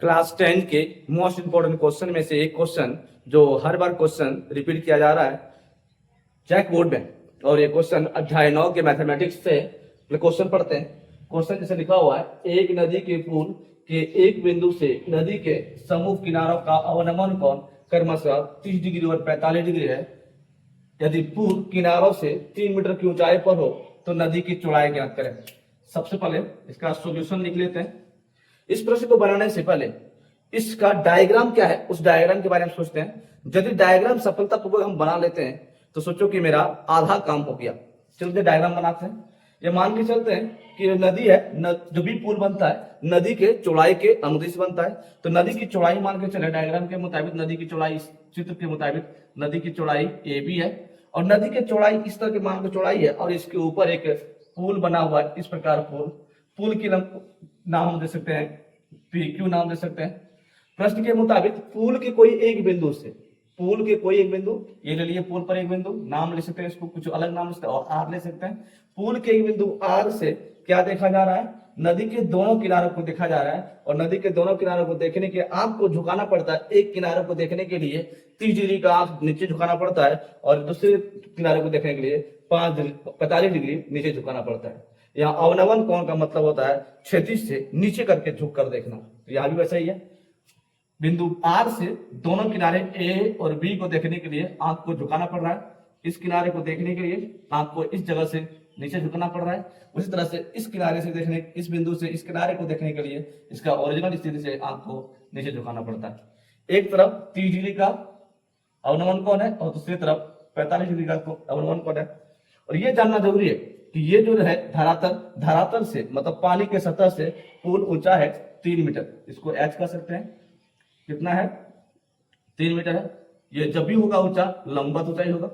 Class 10 के most important question में से एक क्वेश्चन जो हर बार क्वेश्चन रिपीट किया जा रहा है चेक बोर्ड में। और ये क्वेश्चन अध्याय 9 के मैथमेटिक्स से क्वेश्चन पढ़ते हैं। क्वेश्चन जैसे लिखा हुआ है, एक नदी के पुल के एक बिंदु से नदी के समूह किनारों का अवनमन कोण क्रमशः 30 डिग्री और 45 डिग्री है। यदि पुल किनारों से 3 मीटर की ऊंचाई पर हो तो नदी की चौड़ाई ज्ञात करें। सबसे पहले इसका सॉल्यूशन लिख लेते हैं। इस प्रश्न को बनाने से पहले इसका डायग्राम क्या है उस डायग्राम के बारे में सोचते हैं। यदि डायग्राम सफलतापूर्वक हम बना लेते हैं तो सोचो कि मेरा आधा काम हो गया। चलते डायग्राम बनाते हैं। ये मान के चलते हैं कि नदी है, जो भी पुल बनता है नदी के चौड़ाई के अनुदिश बनता है। तो नदी की चौड़ाई मान के चले, डायग्राम के मुताबिक नदी की चौड़ाई, इस चित्र के मुताबिक नदी की चौड़ाई ए बी है और नदी की चौड़ाई इस तरह के मान की चौड़ाई है और इसके ऊपर एक पुल बना हुआ है। इस प्रकार पुल की नाम हम दे सकते हैं पी क्यू नाम दे सकते हैं। प्रश्न के मुताबिक पुल के कोई एक बिंदु से, पुल के कोई एक बिंदु, ये ले लिए पुल पर एक बिंदु, नाम ले सकते हैं इसको, कुछ अलग नाम ले सकते हैं और आर ले सकते हैं। पुल के एक बिंदु आर से क्या देखा जा रहा है, नदी के दोनों किनारों को देखा जा रहा है और नदी के दोनों किनारों को देखने के आंख को झुकाना पड़ता है। एक किनारे को देखने के लिए 30 डिग्री का आंख नीचे झुकाना पड़ता है और दूसरे किनारे को देखने के लिए 45 डिग्री नीचे झुकाना पड़ता है। यहाँ अवनमन कोण का मतलब होता है क्षैतिज से नीचे करके झुक कर देखना। तो यहाँ भी वैसा ही है। बिंदु आर से दोनों किनारे ए और बी को देखने के लिए आंख को झुकाना पड़ रहा है। इस किनारे को देखने के लिए आंख को इस जगह से नीचे झुकना पड़ रहा है। उसी तरह से इस किनारे से देखने, इस बिंदु से इस किनारे को देखने के लिए इसका ओरिजिनल स्थिति से आंख को नीचे झुकाना पड़ता है। एक तरफ 30 डिग्री का अवनमन कोण है और दूसरी तरफ 45 डिग्री का अवनमन कोण है। और ये जानना जरूरी है कि ये जो है धरातल से मतलब पानी के सतह से पुल ऊंचा है 3 मीटर। इसको एच कह सकते हैं। कितना है? 3 मीटर है। ये जब भी होगा ऊंचा लंबवत ऊंचाई होगा।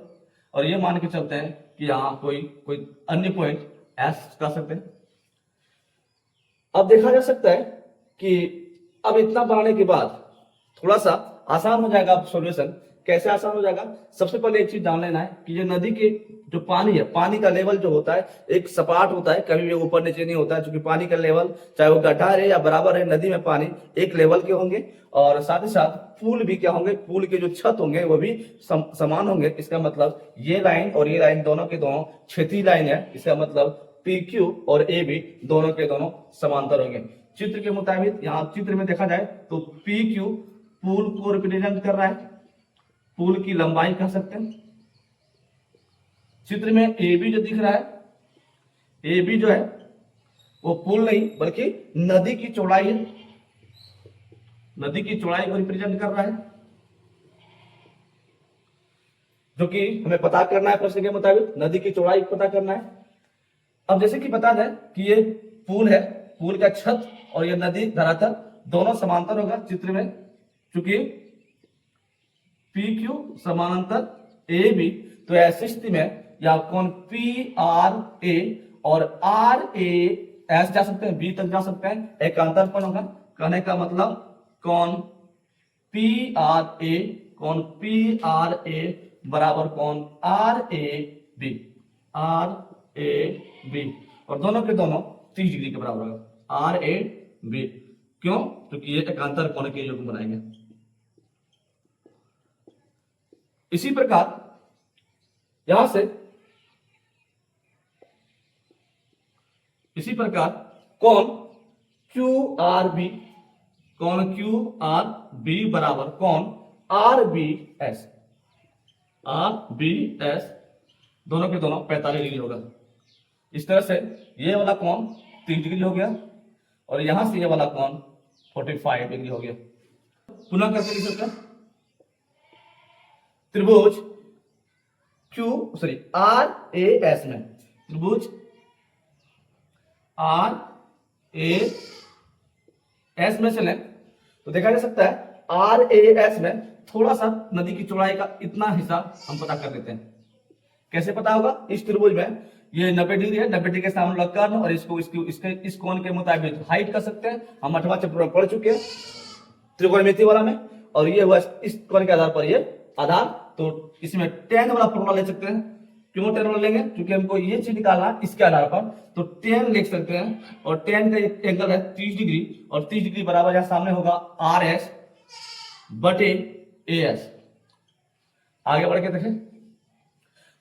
और ये मान के चलते हैं कि यहाँ कोई अन्य पॉइंट एस कह सकते हैं। अब देखा जा सकता है कि अब इतना बनाने के बाद थोड़ा सा आसान हो जाएगा सॉल्यूशन। कैसे आसान हो जाएगा? सबसे पहले एक चीज जान लेना है कि ये नदी के जो पानी है, पानी का लेवल जो होता है एक सपाट होता है, कभी भी ऊपर नीचे नहीं होता है। क्योंकि पानी का लेवल चाहे वो गड्ढा है या बराबर है, नदी में पानी एक लेवल के होंगे। और साथ ही साथ पुल भी क्या होंगे, पुल के जो छत होंगे वो भी समान होंगे। इसका मतलब ये लाइन और ये लाइन दोनों के दोनों क्षैतिज लाइन है। इसका मतलब पी क्यू और ए भी दोनों के दोनों समांतर होंगे। चित्र के मुताबिक यहाँ चित्र में देखा जाए तो पी क्यू पुल को रिप्रेजेंट कर रहा है, पुल की लंबाई कह सकते हैं। चित्र में ए बी जो दिख रहा है, ए बी जो है वो पुल नहीं बल्कि नदी की चौड़ाई है, नदी की चौड़ाई को रिप्रेजेंट कर रहा है, जो कि हमें पता करना है। प्रश्न के मुताबिक नदी की चौड़ाई पता करना है। अब जैसे कि बता दें कि ये पुल है, पुल का छत और ये नदी धरातल दोनों समांतर होगा चित्र में। चूंकि पी क्यू समानांतर ए बी, तो ऐसी स्थिति में या कौन पी आर ए और आर ए एस जा सकते हैं, बी तक जा सकते हैं, एकांतर कोण होगा। कहने का मतलब कौन पी आर ए, कौन पी आर ए बराबर कौन R A B, R A B. और दोनों के दोनों 30 डिग्री के बराबर होगा, आर ए बी। क्यों? क्योंकि ये एकांतर कोण के योग बनाएंगे। इसी प्रकार यहां से कौन क्यू आर बी, कौन क्यू आर बी बराबर कौन R B S, R B S दोनों के दोनों 45 डिग्री होगा। इस तरह से ये वाला कौन 30 डिग्री हो गया और यहां से ये वाला कौन 45 डिग्री हो गया। पुनः करके लिख सकते हैं। त्रिभुज आर ए एस में, त्रिभुज आर ए एस में चले तो देखा जा सकता है आर ए एस में थोड़ा सा नदी की चौड़ाई का इतना हिस्सा हम पता कर लेते हैं। कैसे पता होगा? इस त्रिभुज में ये 90 डिग्री है, 90 डिग्री के सामने वाला कर्ण और इसको इस कोण के मुताबिक हाइट कर सकते हैं। हम 8वां चैप्टर में पढ़ चुके हैं त्रिकोणमिति वाला में। और ये हुआ इस कोण के आधार पर ये आधार, तो इसमें tan वाला फॉर्मूला ले सकते हैं। क्यों 10 वाला लेंगे? क्योंकि हमको ये चीज निकालना है इसके आधार पर, तो 10 लिख सकते हैं। और 10 का एंगल है 30 डिग्री, और 30 डिग्री बराबर यहाँ सामने होगा RS बटे AS। आगे बढ़ के देखें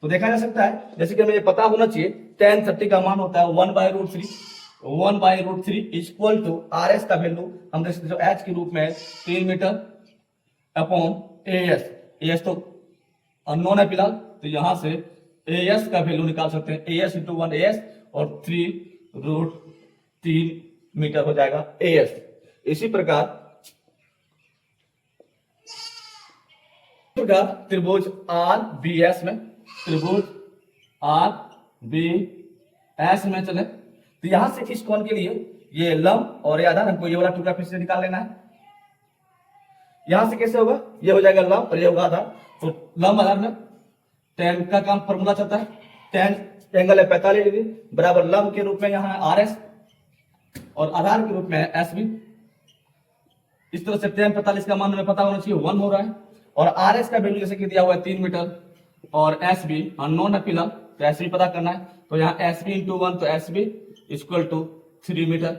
तो देखा जा सकता है, जैसे कि हमें ये पता होना चाहिए, tan 30 का मान होता है 1/√3। 1/√3 इक्वल टू RS का वैल्यू हम देख सकते हैं H के रूप में 3 मीटर अपॉन AS तो अननोन है फिलहाल, तो यहां से AS का वैल्यू निकाल सकते हैं। AS इंटू 1 AS और 3√3 मीटर हो जाएगा AS। इसी प्रकार त्रिभुज RBS में, त्रिभुज RBS में चले तो यहां से इस कोण के लिए ये लंब और ये आधार, हमको ये वाला टुकड़ा फिर से निकाल लेना है। यहां से कैसे होगा? ये हो जाएगा लंब और ये होगा आधार। तो लंब आधार में tan का काम फॉर्मूला चलता है, tan एंगल है 45 डिग्री बराबर लंब के रूप में यहाँ है RS और आधार के रूप में है SB। इस तरह से tan 45 का मान हमें पता होना चाहिए 1 हो रहा है, और RS का वैल्यू जैसे कि दिया हुआ है 3 मीटर, और SB अननोन है फिलहाल, तो SB पता करना है। तो यहाँ SB इंटू 1 तो SB इक्वल टू 3 मीटर।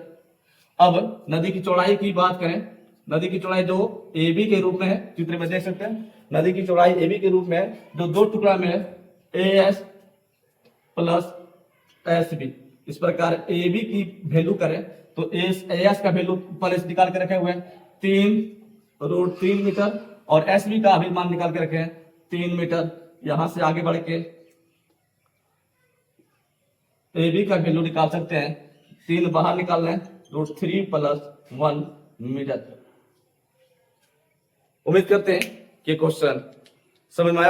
अब नदी की चौड़ाई की बात करें, नदी की चौड़ाई जो AB के रूप में है, चित्र में देख सकते हैं नदी की चौड़ाई AB के रूप में है, जो दो टुकड़ा में है AS प्लस SB। इस प्रकार AB की वैल्यू करें तो AS का वैल्यू पहले से निकाल के रखे हुए हैं 3√3 मीटर, और SB का अभी मान निकाल के रखे हैं 3 मीटर। यहां से आगे बढ़ के AB का वैल्यू निकाल सकते हैं, 3 बाहर निकाल लें, √3 प्लस 1 मीटर। उम्मीद करते हैं कि क्वेश्चन समझ में आया।